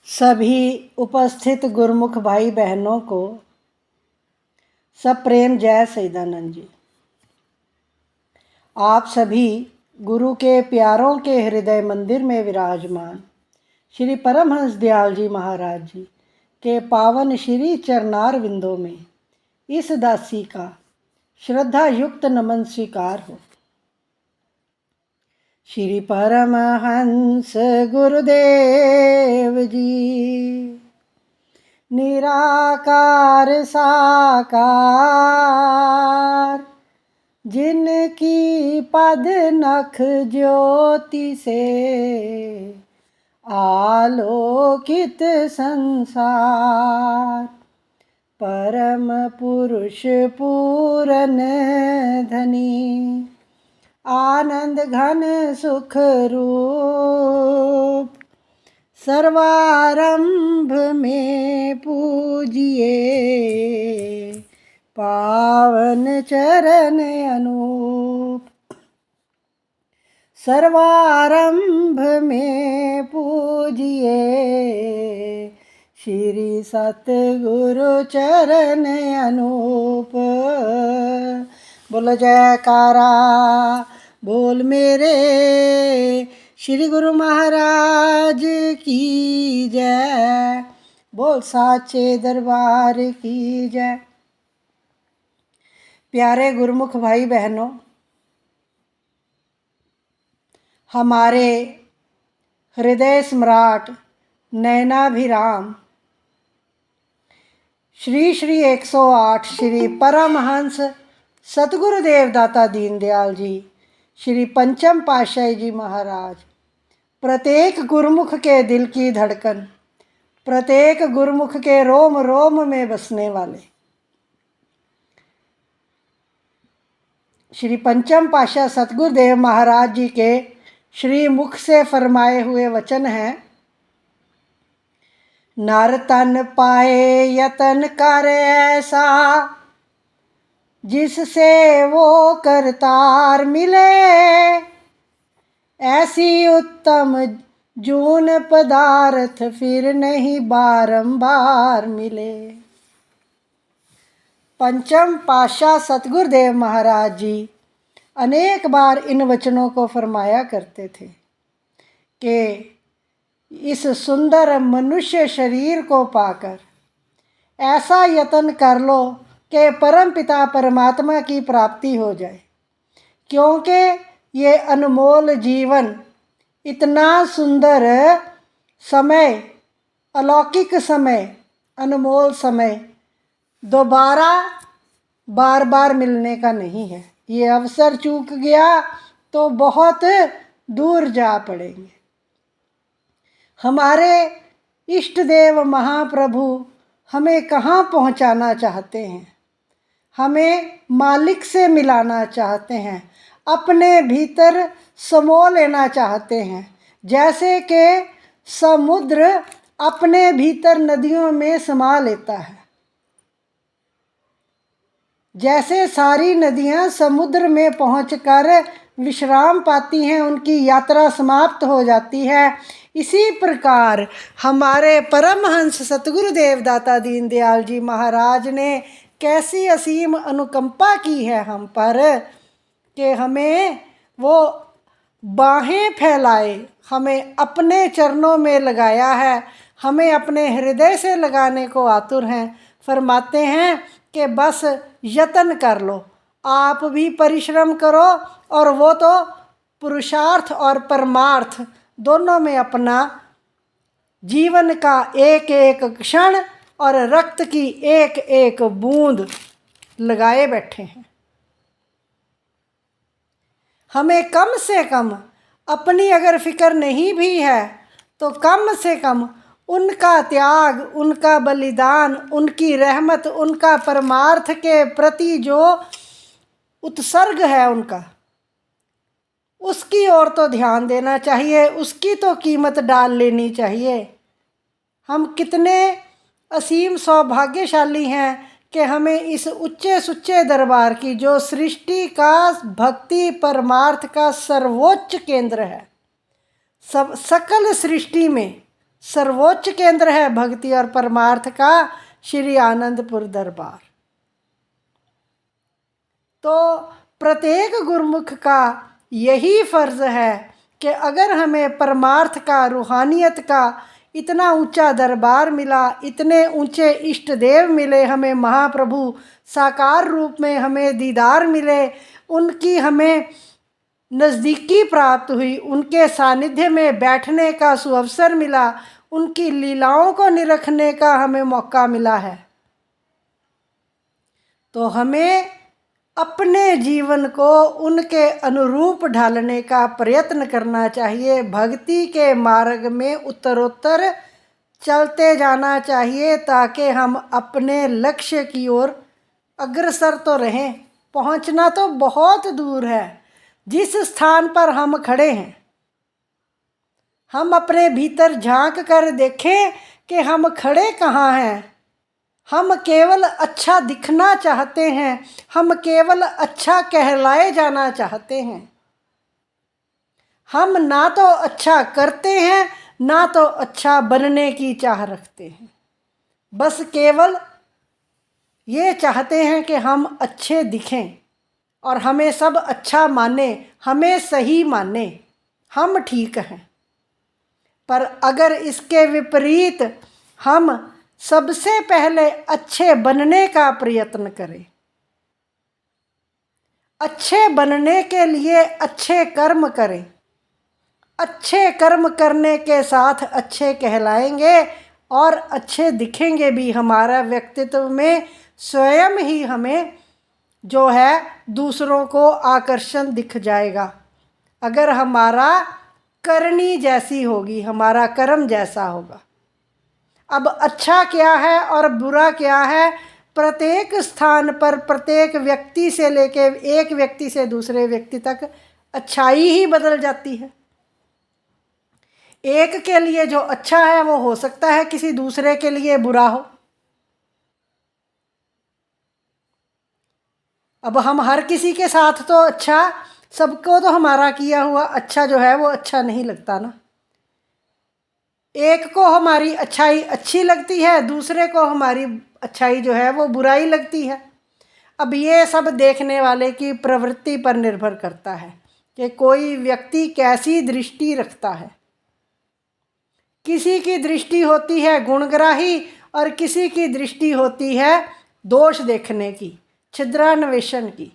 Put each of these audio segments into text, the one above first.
सभी उपस्थित गुरुमुख भाई बहनों को सप्रेम जय सच्चिदानंद जी। आप सभी गुरु के प्यारों के हृदय मंदिर में विराजमान श्री परमहंस दयाल जी महाराज जी के पावन श्री चरणार विंदों में इस दासी का श्रद्धा युक्त नमन स्वीकार हो। श्री परमहंस गुरुदेव जी निराकार साकार, जिनकी पद नख ज्योति से आलोकित संसार, परम पुरुष पूरन धनी आनंद घन सुख रूप, सर्वारंभ में पूजिए पावन चरण अनूप। सर्वारंभ में पूजिए श्री सतगुरु चरण अनूप। बोलो जयकारा बोल मेरे श्री गुरु महाराज की जय, बोल साचे दरबार की जय। प्यारे गुरुमुख भाई बहनों, हमारे हृदय सम्राट नयनाभिराम श्री श्री 108 श्री परमहंस सतगुरुदेव दाता दीन दयाल जी श्री पंचम पातशाही जी महाराज, प्रत्येक गुरुमुख के दिल की धड़कन, प्रत्येक गुरुमुख के रोम रोम में बसने वाले श्री पंचम पातशाह सतगुरुदेव महाराज जी के श्री मुख से फरमाए हुए वचन हैं। नर तन पाए यतन कर ऐसा, जिससे वो करतार मिले, ऐसी उत्तम जून पदार्थ फिर नहीं बारंबार मिले। पंचम पातशाह सतगुरुदेव महाराज जी अनेक बार इन वचनों को फरमाया करते थे कि इस सुंदर मनुष्य शरीर को पाकर ऐसा यत्न कर लो कि परम पिता परमात्मा की प्राप्ति हो जाए, क्योंकि ये अनमोल जीवन, इतना सुंदर समय, अलौकिक समय, अनमोल समय दोबारा बार बार मिलने का नहीं है। ये अवसर चूक गया तो बहुत दूर जा पड़ेंगे। हमारे इष्ट देव महाप्रभु हमें कहाँ पहुँचाना चाहते हैं? हमें मालिक से मिलाना चाहते हैं, अपने भीतर समो लेना चाहते हैं। जैसे कि समुद्र अपने भीतर नदियों में समा लेता है, जैसे सारी नदियाँ समुद्र में पहुंचकर विश्राम पाती हैं, उनकी यात्रा समाप्त हो जाती है, इसी प्रकार हमारे परमहंस सतगुरुदेव दाता दीन दयाल जी महाराज ने कैसी असीम अनुकंपा की है हम पर कि हमें वो बाहें फैलाए, हमें अपने चरणों में लगाया है, हमें अपने हृदय से लगाने को आतुर हैं। फरमाते हैं कि बस यत्न कर लो, आप भी परिश्रम करो, और वो तो पुरुषार्थ और परमार्थ दोनों में अपना जीवन का एक एक क्षण और रक्त की एक एक बूंद लगाए बैठे हैं। हमें कम से कम अपनी अगर फिक्र नहीं भी है तो कम से कम उनका त्याग, उनका बलिदान, उनकी रहमत, उनका परमार्थ के प्रति जो उत्सर्ग है उनका, उसकी ओर तो ध्यान देना चाहिए, उसकी तो कीमत डाल लेनी चाहिए। हम कितने असीम सौभाग्यशाली हैं कि हमें इस उच्चे सुच्चे दरबार की, जो सृष्टि का भक्ति परमार्थ का सर्वोच्च केंद्र है, सब सकल सृष्टि में सर्वोच्च केंद्र है भक्ति और परमार्थ का श्री आनंदपुर दरबार। तो प्रत्येक गुरुमुख का यही फर्ज है कि अगर हमें परमार्थ का, रूहानियत का इतना ऊंचा दरबार मिला, इतने ऊंचे इष्ट देव मिले, हमें महाप्रभु साकार रूप में हमें दीदार मिले, उनकी हमें नज़दीकी प्राप्त हुई, उनके सानिध्य में बैठने का सुअवसर मिला, उनकी लीलाओं को निरखने का हमें मौका मिला है, तो हमें अपने जीवन को उनके अनुरूप ढालने का प्रयत्न करना चाहिए। भक्ति के मार्ग में उत्तरोत्तर चलते जाना चाहिए ताकि हम अपने लक्ष्य की ओर अग्रसर तो रहें। पहुंचना तो बहुत दूर है। जिस स्थान पर हम खड़े हैं, हम अपने भीतर झांक कर देखें कि हम खड़े कहाँ हैं। हम केवल अच्छा दिखना चाहते हैं, हम केवल अच्छा कहलाए जाना चाहते हैं। हम ना तो अच्छा करते हैं, ना तो अच्छा बनने की चाह रखते हैं। बस केवल ये चाहते हैं कि हम अच्छे दिखें और हमें सब अच्छा माने, हमें सही माने, हम ठीक हैं। पर अगर इसके विपरीत हम सबसे पहले अच्छे बनने का प्रयत्न करें, अच्छे बनने के लिए अच्छे कर्म करें, अच्छे कर्म करने के साथ अच्छे कहलाएंगे और अच्छे दिखेंगे भी। हमारा व्यक्तित्व में स्वयं ही हमें जो है दूसरों को आकर्षण दिख जाएगा। अगर हमारा करनी जैसी होगी, हमारा कर्म जैसा होगा। अब अच्छा क्या है और बुरा क्या है, प्रत्येक स्थान पर प्रत्येक व्यक्ति से लेके एक व्यक्ति से दूसरे व्यक्ति तक अच्छाई ही बदल जाती है। एक के लिए जो अच्छा है वो हो सकता है किसी दूसरे के लिए बुरा हो। अब हम हर किसी के साथ तो अच्छा, सबको तो हमारा किया हुआ अच्छा जो है वो अच्छा नहीं लगता ना। एक को हमारी अच्छाई अच्छी लगती है, दूसरे को हमारी अच्छाई जो है वो बुराई लगती है। अब ये सब देखने वाले की प्रवृत्ति पर निर्भर करता है कि कोई व्यक्ति कैसी दृष्टि रखता है। किसी की दृष्टि होती है गुणग्राही और किसी की दृष्टि होती है दोष देखने की, छिद्रान्वेषण की।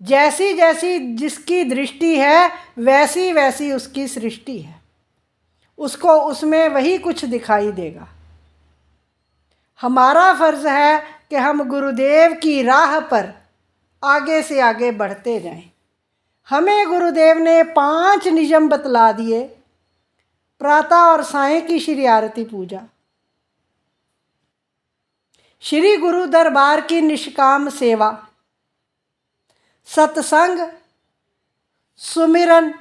जैसी जैसी जिसकी दृष्टि है वैसी वैसी उसकी सृष्टि है, उसको उसमें वही कुछ दिखाई देगा। हमारा फर्ज है कि हम गुरुदेव की राह पर आगे से आगे बढ़ते जाएं। हमें गुरुदेव ने 5 नियम बतला दिए। प्रातः और सायं की श्री आरती पूजा, श्री गुरु दरबार की निष्काम सेवा, सत्संग, सुमिरन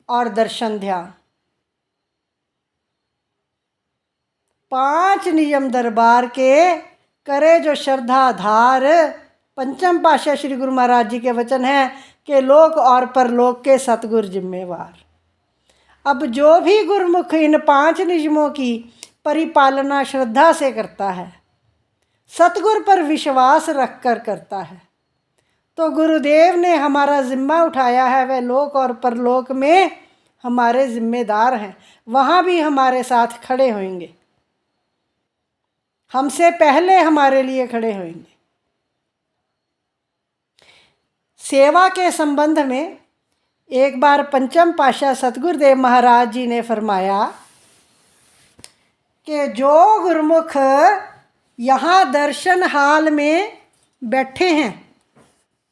और दर्शन ध्यान। 5 नियम दरबार के करे जो श्रद्धाधार। पंचम पातशाह श्री गुरु महाराज जी के वचन हैं कि लोक और परलोक के सतगुर जिम्मेवार। अब जो भी गुरुमुख इन 5 नियमों की परिपालना श्रद्धा से करता है, सतगुर पर विश्वास रख कर करता है, तो गुरुदेव ने हमारा जिम्मा उठाया है। वह लोक और परलोक में हमारे जिम्मेदार हैं, वहाँ भी हमारे साथ खड़े होंगे, हमसे पहले हमारे लिए खड़े होंगे। सेवा के संबंध में एक बार पंचम पातशाह सतगुरुदेव महाराज जी ने फरमाया कि जो गुरुमुख यहाँ दर्शन हाल में बैठे हैं,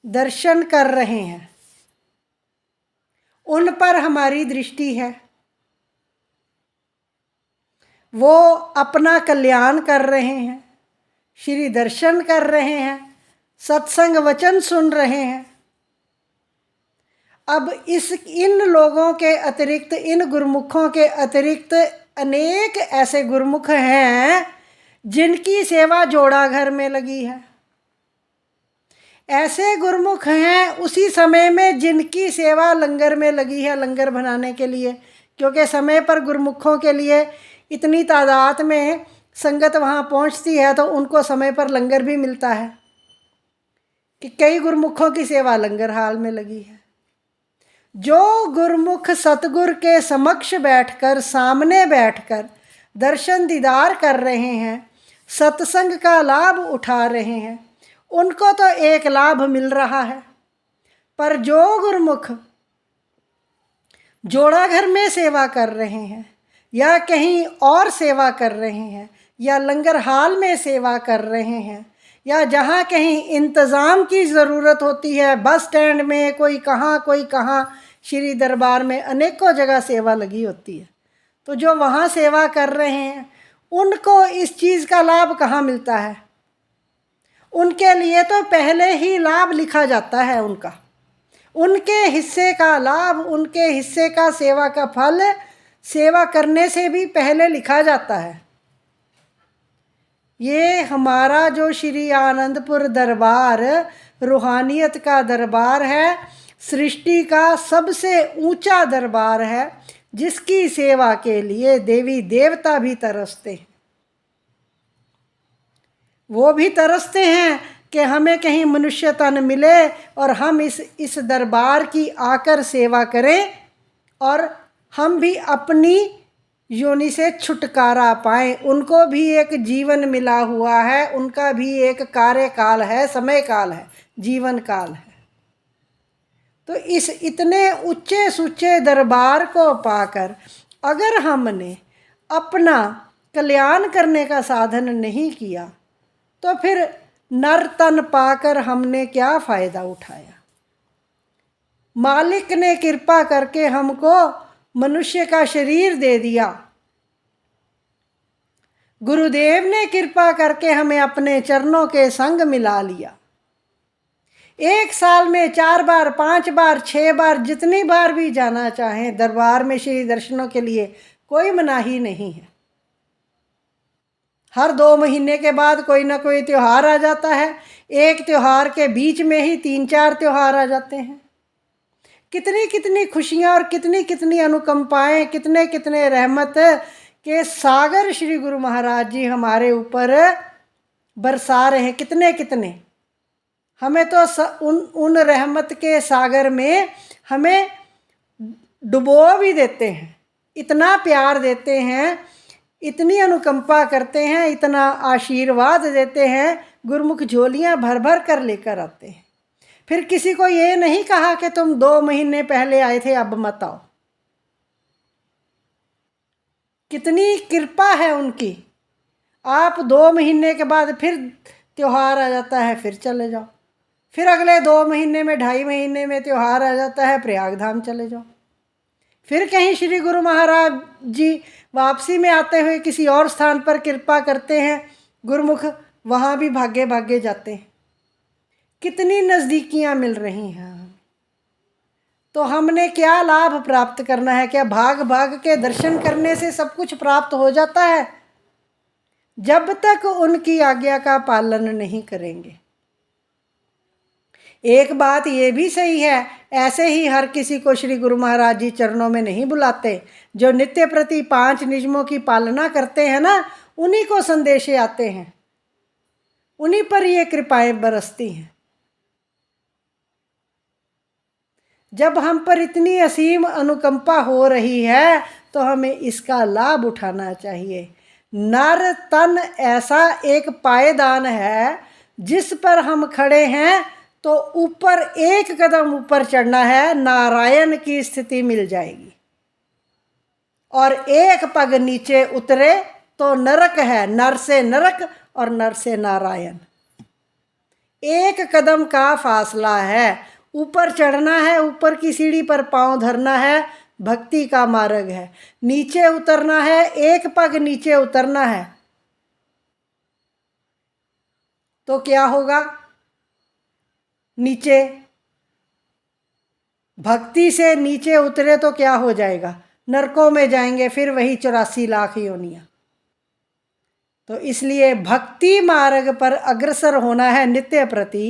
दर्शन कर रहे हैं, उन पर हमारी दृष्टि है। वो अपना कल्याण कर रहे हैं, श्री दर्शन कर रहे हैं, सत्संग वचन सुन रहे हैं। अब इन लोगों के अतिरिक्त, इन गुरुमुखों के अतिरिक्त अनेक ऐसे गुरुमुख हैं जिनकी सेवा जोड़ा घर में लगी है। ऐसे गुरुमुख हैं उसी समय में जिनकी सेवा लंगर में लगी है, लंगर बनाने के लिए क्योंकि समय पर गुरुमुखों के लिए इतनी तादाद में संगत वहाँ पहुँचती है तो उनको समय पर लंगर भी मिलता है कि कई गुरुमुखों की सेवा लंगर हाल में लगी है। जो गुरुमुख सतगुर के समक्ष बैठकर, सामने बैठकर दर्शन दीदार कर रहे हैं, सत्संग का लाभ उठा रहे हैं, उनको तो एक लाभ मिल रहा है। पर जो गुरुमुख जोड़ा घर में सेवा कर रहे हैं या कहीं और सेवा कर रहे हैं या लंगर हाल में सेवा कर रहे हैं या जहाँ कहीं इंतज़ाम की ज़रूरत होती है, बस स्टैंड में, कोई कहाँ, श्री दरबार में अनेकों जगह सेवा लगी होती है, तो जो वहाँ सेवा कर रहे हैं उनको इस चीज़ का लाभ कहाँ मिलता है? उनके लिए तो पहले ही लाभ लिखा जाता है उनके हिस्से का लाभ, उनके हिस्से का सेवा का फल सेवा करने से भी पहले लिखा जाता है। ये हमारा जो श्री आनंदपुर दरबार रूहानियत का दरबार है, सृष्टि का सबसे ऊंचा दरबार है, जिसकी सेवा के लिए देवी देवता भी तरसते हैं। वो भी तरसते हैं कि हमें कहीं मनुष्य तन मिले और हम इस दरबार की आकर सेवा करें और हम भी अपनी योनि से छुटकारा पाएं। उनको भी एक जीवन मिला हुआ है, उनका भी एक कार्यकाल है, समय काल है, जीवन काल है। तो इस इतने ऊंचे सूचे दरबार को पाकर अगर हमने अपना कल्याण करने का साधन नहीं किया तो फिर नर तन पाकर हमने क्या फ़ायदा उठाया? मालिक ने कृपा करके हमको मनुष्य का शरीर दे दिया, गुरुदेव ने कृपा करके हमें अपने चरणों के संग मिला लिया। एक साल में 4 बार, 5 बार, 6 बार, जितनी बार भी जाना चाहें दरबार में श्री दर्शनों के लिए कोई मनाही नहीं है। हर 2 महीने के बाद कोई ना कोई त्यौहार आ जाता है, एक त्यौहार के बीच में ही 3-4 त्यौहार आ जाते हैं। कितनी कितनी खुशियाँ और कितनी कितनी अनुकंपाएँ, कितने कितने रहमत के सागर श्री गुरु महाराज जी हमारे ऊपर बरसा रहे हैं। कितने कितने हमें तो उन रहमत के सागर में हमें डुबो भी देते हैं, इतना प्यार देते हैं, इतनी अनुकंपा करते हैं, इतना आशीर्वाद देते हैं। गुरुमुख झोलियाँ भर भर कर लेकर आते हैं। फिर किसी को ये नहीं कहा कि तुम 2 महीने पहले आए थे, अब मत आओ। कितनी कृपा है उनकी। आप 2 महीने के बाद फिर त्यौहार आ जाता है, फिर चले जाओ। फिर अगले 2 महीने में, 2.5 महीने में त्यौहार आ जाता है, प्रयाग धाम चले जाओ। फिर कहीं श्री गुरु महाराज जी वापसी में आते हुए किसी और स्थान पर कृपा करते हैं, गुरुमुख वहाँ भी भागे भागे जाते हैं। कितनी नज़दीकियाँ मिल रही हैं। तो हमने क्या लाभ प्राप्त करना है? क्या भाग भाग के दर्शन करने से सब कुछ प्राप्त हो जाता है? जब तक उनकी आज्ञा का पालन नहीं करेंगे। एक बात ये भी सही है, ऐसे ही हर किसी को श्री गुरु महाराज जी चरणों में नहीं बुलाते। जो नित्य प्रति 5 नियमों की पालना करते हैं ना, उन्हीं को संदेशे आते हैं, उन्हीं पर ये कृपाएं बरसती हैं। जब हम पर इतनी असीम अनुकंपा हो रही है तो हमें इसका लाभ उठाना चाहिए। नर तन ऐसा एक पायदान है जिस पर हम खड़े हैं तो ऊपर 1 कदम ऊपर चढ़ना है, नारायण की स्थिति मिल जाएगी, और 1 पग नीचे उतरे तो नरक है। नर से नरक और नर से नारायण 1 कदम का फासला है। ऊपर चढ़ना है, ऊपर की सीढ़ी पर पांव धरना है, भक्ति का मार्ग है। नीचे उतरना है, 1 पग नीचे उतरना है, तो क्या होगा? नीचे भक्ति से नीचे उतरे तो क्या हो जाएगा? नरकों में जाएंगे, फिर वही 84 लाख योनियां। तो इसलिए भक्ति मार्ग पर अग्रसर होना है नित्य प्रति।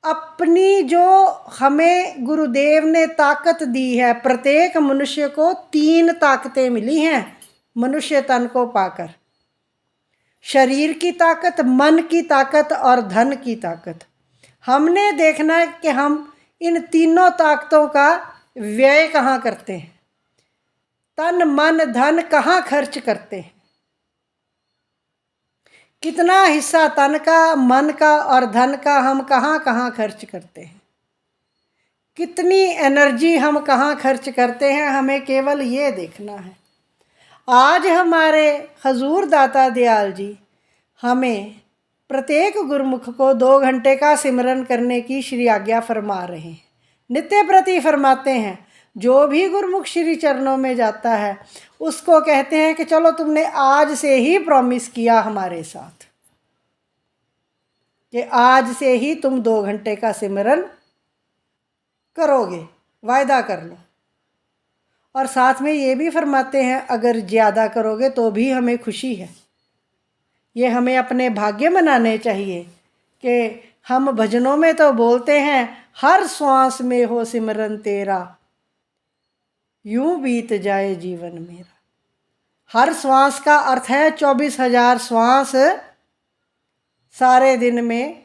अपनी जो हमें गुरुदेव ने ताकत दी है, प्रत्येक मनुष्य को 3 ताकतें मिली हैं मनुष्य तन को पाकर। शरीर की ताकत, मन की ताकत और धन की ताकत। हमने देखना है कि हम इन तीनों ताकतों का व्यय कहाँ करते हैं, तन मन धन कहाँ खर्च करते हैं, कितना हिस्सा तन का, मन का और धन का हम कहाँ कहाँ खर्च करते हैं, कितनी एनर्जी हम कहाँ खर्च करते हैं, हमें केवल ये देखना है। आज हमारे हजूर दाता दयाल जी हमें प्रत्येक गुरुमुख को 2 घंटे का सिमरन करने की श्री आज्ञा फरमा रहे हैं। नित्य प्रति फरमाते हैं, जो भी गुरुमुख श्री चरणों में जाता है उसको कहते हैं कि चलो तुमने आज से ही प्रॉमिस किया हमारे साथ कि आज से ही तुम 2 घंटे का सिमरन करोगे, वायदा कर लो। और साथ में ये भी फरमाते हैं अगर ज़्यादा करोगे तो भी हमें खुशी है। ये हमें अपने भाग्य मनाने चाहिए कि हम भजनों में तो बोलते हैं हर श्वास में हो सिमरन तेरा, यूं बीत जाए जीवन मेरा। हर श्वास का अर्थ है 24,000 श्वास सारे दिन में।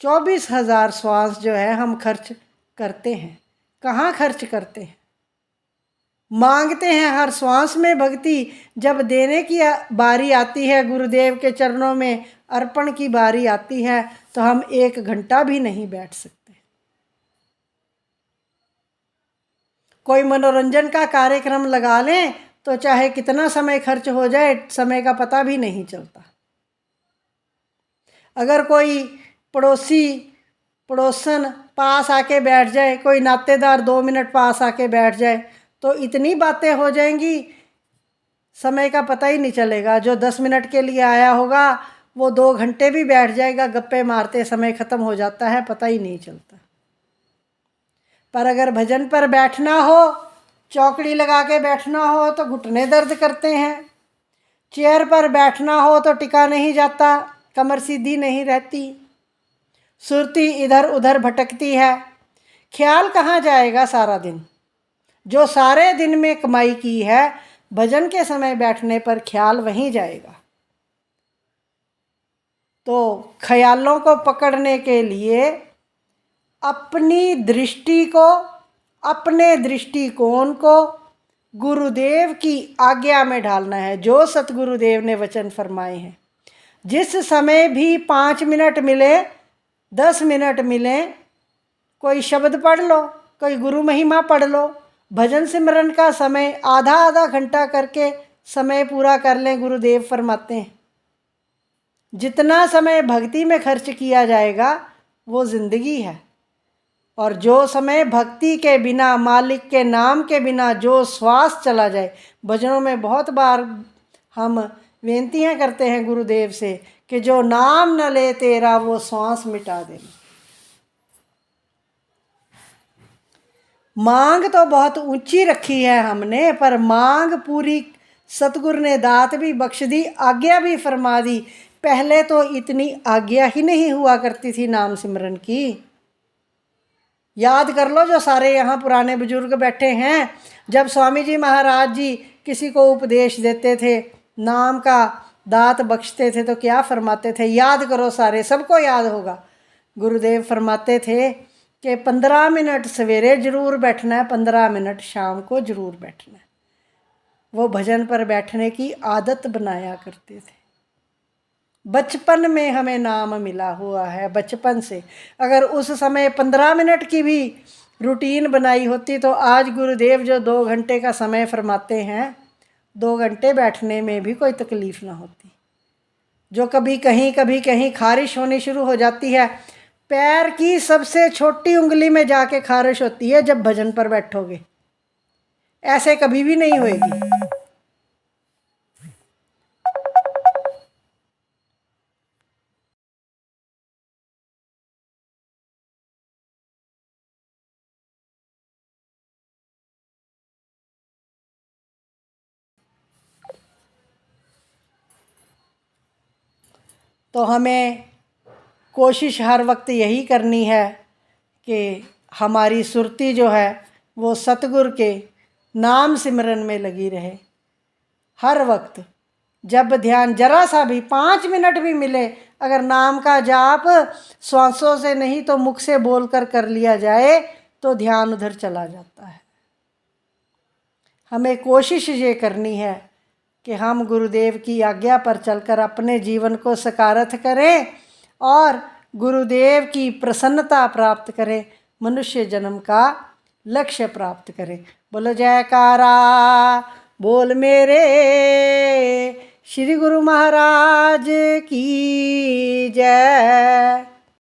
24,000 श्वास जो है हम खर्च करते हैं। कहाँ खर्च करते हैं? मांगते हैं हर श्वास में भक्ति। जब देने की बारी आती है, गुरुदेव के चरणों में अर्पण की बारी आती है, तो हम 1 घंटा भी नहीं बैठ सकते। कोई मनोरंजन का कार्यक्रम लगा लें तो चाहे कितना समय खर्च हो जाए, समय का पता भी नहीं चलता। अगर कोई पड़ोसन पास आके बैठ जाए, कोई नातेदार 2 मिनट पास आके बैठ जाए, तो इतनी बातें हो जाएंगी, समय का पता ही नहीं चलेगा। जो 10 मिनट के लिए आया होगा वो 2 घंटे भी बैठ जाएगा, गप्पे मारते समय ख़त्म हो जाता है, पता ही नहीं चलता। पर अगर भजन पर बैठना हो, चौकड़ी लगा के बैठना हो तो घुटने दर्द करते हैं। चेयर पर बैठना हो तो टिका नहीं जाता, कमर सीधी नहीं रहती, सुरती इधर उधर भटकती है। ख्याल कहाँ जाएगा सारा दिन? जो सारे दिन में कमाई की है, भजन के समय बैठने पर ख्याल वहीं जाएगा। तो ख्यालों को पकड़ने के लिए अपनी दृष्टि को, अपने दृष्टिकोण को गुरुदेव की आज्ञा में ढालना है, जो सतगुरुदेव ने वचन फरमाए हैं। जिस समय भी 5 मिनट मिले, 10 मिनट मिले, कोई शब्द पढ़ लो, कोई गुरु महिमा पढ़ लो। भजन सिमरन का समय आधा आधा घंटा करके समय पूरा कर लें। गुरुदेव फरमाते हैं जितना समय भक्ति में खर्च किया जाएगा वो ज़िंदगी है, और जो समय भक्ति के बिना, मालिक के नाम के बिना जो श्वास चला जाए। भजनों में बहुत बार हम बेनतियाँ करते हैं गुरुदेव से कि जो नाम न ले तेरा वो श्वास मिटा दे। मांग तो बहुत ऊंची रखी है हमने, पर मांग पूरी सतगुरु ने दात भी बख्श दी, आज्ञा भी फरमा दी। पहले तो इतनी आज्ञा ही नहीं हुआ करती थी नाम सिमरन की। याद कर लो जो सारे यहाँ पुराने बुजुर्ग बैठे हैं, जब स्वामी जी महाराज जी किसी को उपदेश देते थे, नाम का दात बख्शते थे, तो क्या फरमाते थे? याद करो सारे, सबको याद होगा। गुरुदेव फरमाते थे कि 15 मिनट सवेरे ज़रूर बैठना है, 15 मिनट शाम को ज़रूर बैठना है। वो भजन पर बैठने की आदत बनाया करते थे। बचपन में हमें नाम मिला हुआ है, बचपन से। अगर उस समय 15 मिनट की भी रूटीन बनाई होती तो आज गुरुदेव जो 2 घंटे का समय फरमाते हैं, 2 घंटे बैठने में भी कोई तकलीफ़ ना होती। जो कभी कहीं खारिश होनी शुरू हो जाती है, पैर की सबसे छोटी उंगली में जाके खारिश होती है जब भजन पर बैठोगे, ऐसे कभी भी नहीं होएगी। तो हमें कोशिश हर वक्त यही करनी है कि हमारी सुरती जो है वो सतगुरु के नाम सिमरन में लगी रहे। हर वक्त जब ध्यान जरा सा भी 5 मिनट भी मिले, अगर नाम का जाप श्वासों से नहीं तो मुख से बोलकर कर लिया जाए तो ध्यान उधर चला जाता है। हमें कोशिश ये करनी है कि हम गुरुदेव की आज्ञा पर चलकर अपने जीवन को सकारत करें और गुरुदेव की प्रसन्नता प्राप्त करें, मनुष्य जन्म का लक्ष्य प्राप्त करें। बोलो जयकारा बोल मेरे श्री गुरु महाराज की जय।